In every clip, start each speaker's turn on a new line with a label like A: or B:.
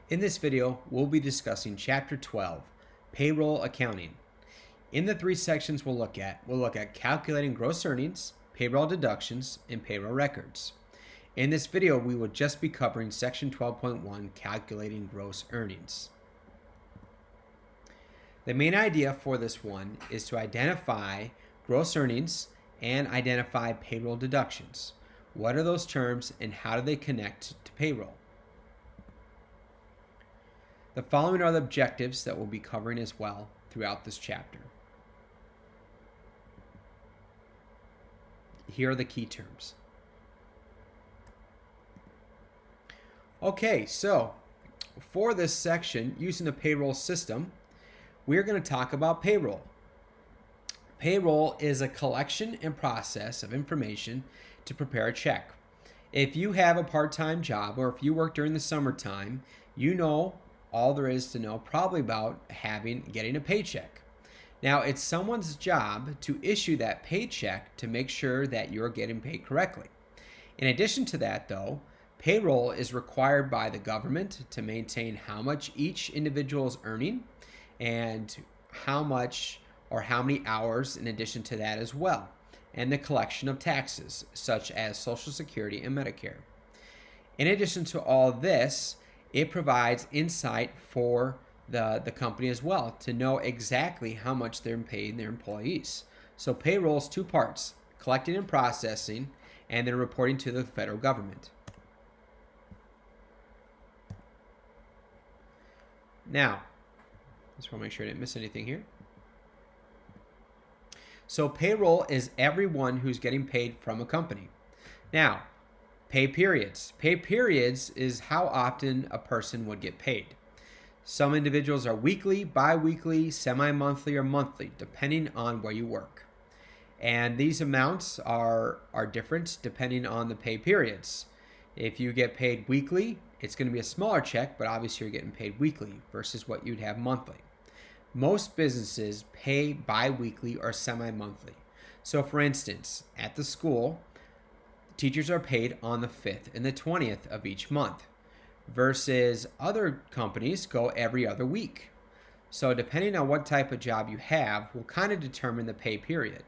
A: In this video, we'll be discussing Chapter 12, Payroll Accounting. In the three sections we'll look at calculating gross earnings, payroll deductions, and payroll records. In this video, we will just be covering Section 12.1, calculating gross earnings. The main idea for this one is to identify gross earnings and identify payroll deductions. What are those terms and how do they connect to payroll? The following are the objectives that we'll be covering as well throughout this chapter. Here are the key terms. Okay, so for this section, using the payroll system, we're going to talk about payroll. Payroll is a collection and process of information to prepare a check. If you have a part-time job or if you work during the summertime, you know all there is to know probably about getting a paycheck. Now, it's someone's job to issue that paycheck to make sure that you're getting paid correctly. In addition to that, though, payroll is required by the government to maintain how much each individual is earning and how much or how many hours in addition to that as well, and the collection of taxes such as Social Security and Medicare. In addition to all this, it provides insight for the company as well to know exactly how much they're paying their employees. So payroll is two parts, collecting and processing, and then reporting to the federal government. Now, just want to make sure I didn't miss anything here. So payroll is everyone who's getting paid from a company. Now, pay periods. Pay periods is how often a person would get paid. Some individuals are weekly, bi-weekly, semi-monthly, or monthly, depending on where you work. And these amounts are different depending on the pay periods. If you get paid weekly, it's going to be a smaller check, but obviously you're getting paid weekly versus what you'd have monthly. Most businesses pay bi-weekly or semi-monthly. So for instance, at the school, teachers are paid on the 5th and the 20th of each month versus other companies go every other week. So depending on what type of job you have will kind of determine the pay period.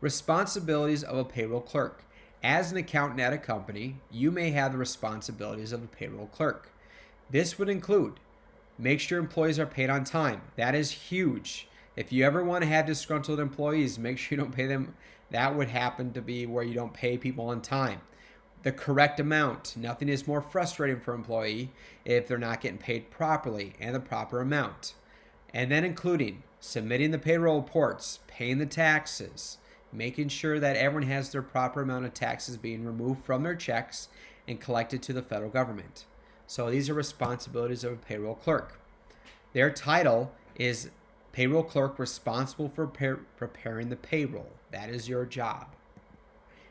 A: Responsibilities of a payroll clerk. As an accountant at a company, you may have the responsibilities of a payroll clerk. This would include make sure employees are paid on time. That is huge. If you ever want to have disgruntled employees, make sure you don't pay them. That would happen to be where you don't pay people on time. The correct amount. Nothing is more frustrating for an employee if they're not getting paid properly and the proper amount. And then including submitting the payroll reports, paying the taxes, making sure that everyone has their proper amount of taxes being removed from their checks and collected to the federal government. So these are responsibilities of a payroll clerk. Their title is payroll clerk responsible for preparing the payroll. That is your job.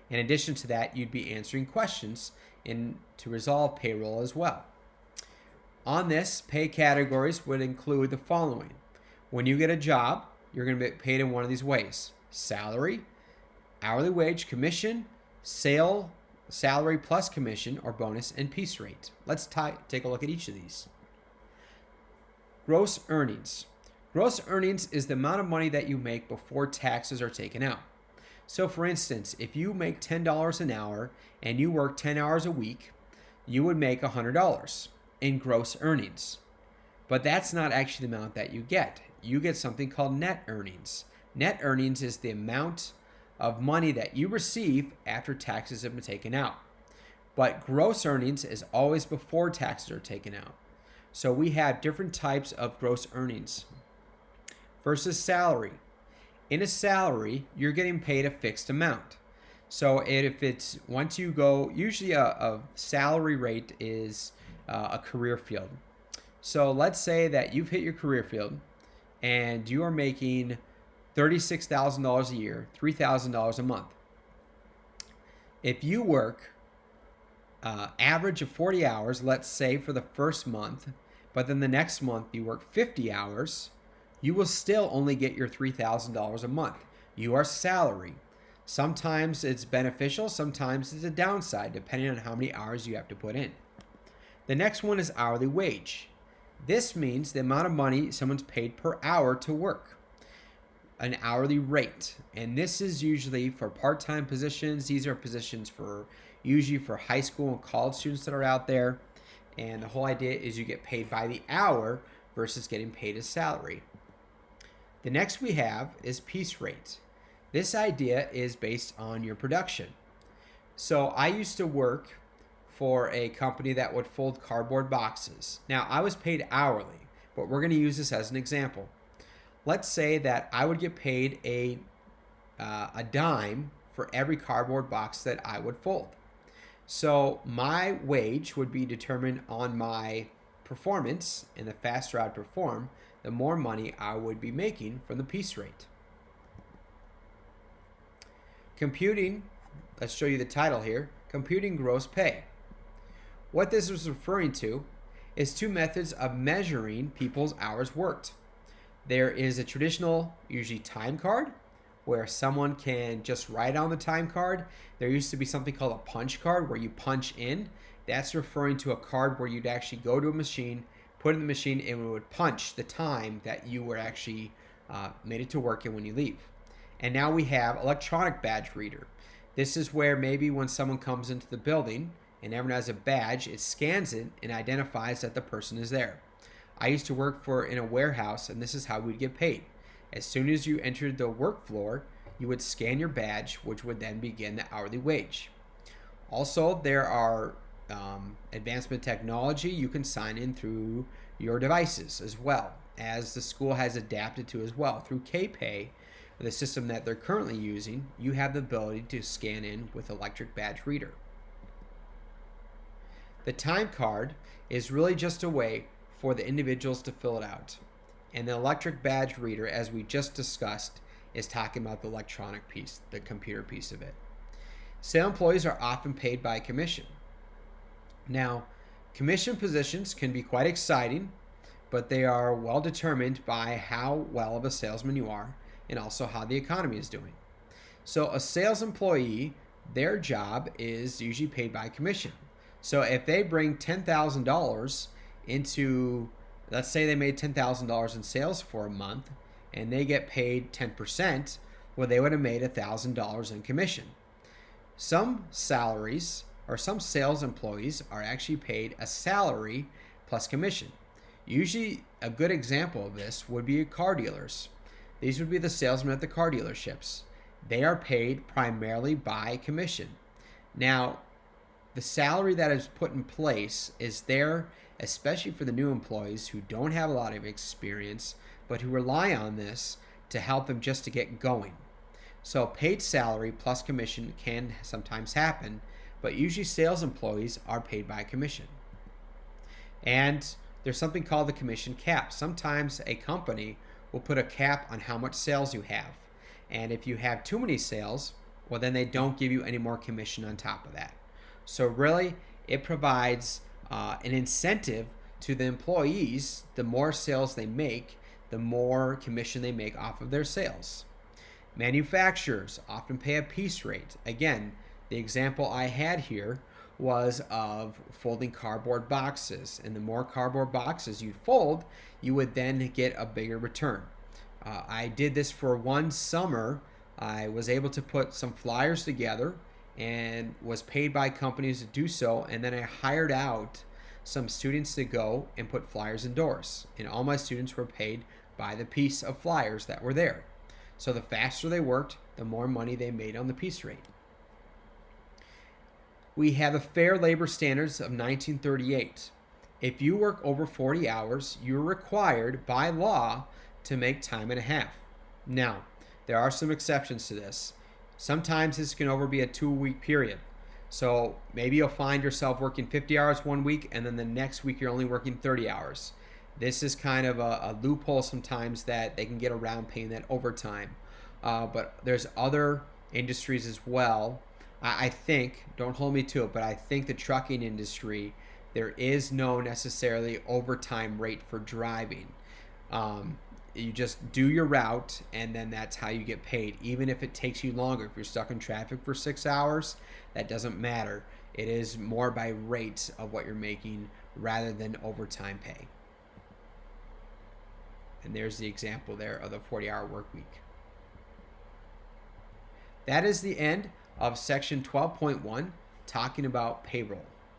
A: In addition to that, you'd be answering questions to resolve payroll as well. On this, pay categories would include the following. When you get a job, you're going to be paid in one of these ways: salary, hourly wage, commission, salary plus commission or bonus, and piece rate. Let's take a look at each of these. Gross earnings. Gross earnings is the amount of money that you make before taxes are taken out. So for instance, if you make $10 an hour and you work 10 hours a week, you would make $100 in gross earnings. But that's not actually the amount that you get. You get something called net earnings. Net earnings is the amount of money that you receive after taxes have been taken out. But gross earnings is always before taxes are taken out. So we have different types of gross earnings. Versus salary. In a salary, you're getting paid a fixed amount. So if it's once you go, usually a salary rate is a career field. So let's say that you've hit your career field and you are making $36,000 a year, $3,000 a month. If you work average of 40 hours, let's say for the first month, but then the next month you work 50 hours, you will still only get your $3,000 a month. You are salary. Sometimes it's beneficial, sometimes it's a downside, depending on how many hours you have to put in. The next one is hourly wage. This means the amount of money someone's paid per hour to work, an hourly rate. And this is usually for part-time positions. These are positions for usually for high school and college students that are out there. And the whole idea is you get paid by the hour versus getting paid a salary. The next we have is piece rate. This idea is based on your production. So I used to work for a company that would fold cardboard boxes. Now I was paid hourly, but we're going to use this as an example. Let's say that I would get paid a dime for every cardboard box that I would fold. So my wage would be determined on my performance, and the faster I'd perform, the more money I would be making from the piece rate. Computing, let's show you the title here, computing gross pay. What this is referring to is two methods of measuring people's hours worked. There is a traditional, usually time card, where someone can just write on the time card. There used to be something called a punch card where you punch in. That's referring to a card where you'd actually go to a machine, put it in the machine, and it would punch the time that you were actually made it to work in when you leave. And now we have electronic badge reader. This is where maybe when someone comes into the building and everyone has a badge, it scans it and identifies that the person is there. I used to work in a warehouse, and this is how we'd get paid. As soon as you entered the work floor, you would scan your badge, which would then begin the hourly wage. Also, there are advancement technology. You can sign in through your devices as well, as the school has adapted to as well. Through KPay, the system that they're currently using, you have the ability to scan in with electric badge reader. The time card is really just a way for the individuals to fill it out. And the electric badge reader, as we just discussed, is talking about the electronic piece, the computer piece of it. Sale employees are often paid by commission. Now, commission positions can be quite exciting, but they are well determined by how well of a salesman you are and also how the economy is doing. So a sales employee, their job is usually paid by commission. So if they bring $10,000 into, let's say they made $10,000 in sales for a month and they get paid 10%, well, they would have made $1,000 in commission. Some salaries or some sales employees are actually paid a salary plus commission. Usually a good example of this would be car dealers. These would be the salesmen at the car dealerships. They are paid primarily by commission. Now, the salary that is put in place is there especially for the new employees who don't have a lot of experience, but who rely on this to help them just to get going. So paid salary plus commission can sometimes happen, but usually sales employees are paid by commission. And there's something called the commission cap. Sometimes a company will put a cap on how much sales you have. And if you have too many sales, well, then they don't give you any more commission on top of that. So really, it provides an incentive to the employees. The more sales they make, the more commission they make off of their sales. Manufacturers often pay a piece rate. Again, the example I had here was of folding cardboard boxes. And the more cardboard boxes you fold, you would then get a bigger return. I did this for one summer. I was able to put some flyers together and was paid by companies to do so, and then I hired out some students to go and put flyers indoors, and all my students were paid by the piece of flyers that were there. So the faster they worked, the more money they made on the piece rate. We have the Fair Labor Standards of 1938. If you work over 40 hours, you're required by law to make time and a half. Now, there are some exceptions to this. Sometimes this can over be a 2-week period. So maybe you'll find yourself working 50 hours one week and then the next week you're only working 30 hours. This is kind of a loophole sometimes that they can get around paying that overtime. But there's other industries as well. I think, don't hold me to it, but I think the trucking industry, there is no necessarily overtime rate for driving. you just do your route, and then that's how you get paid, even if it takes you longer. If you're stuck in traffic for 6 hours, that doesn't matter. It is more by rate of what you're making rather than overtime pay. And there's the example there of the 40-hour work week. That is the end of section 12.1, talking about payroll.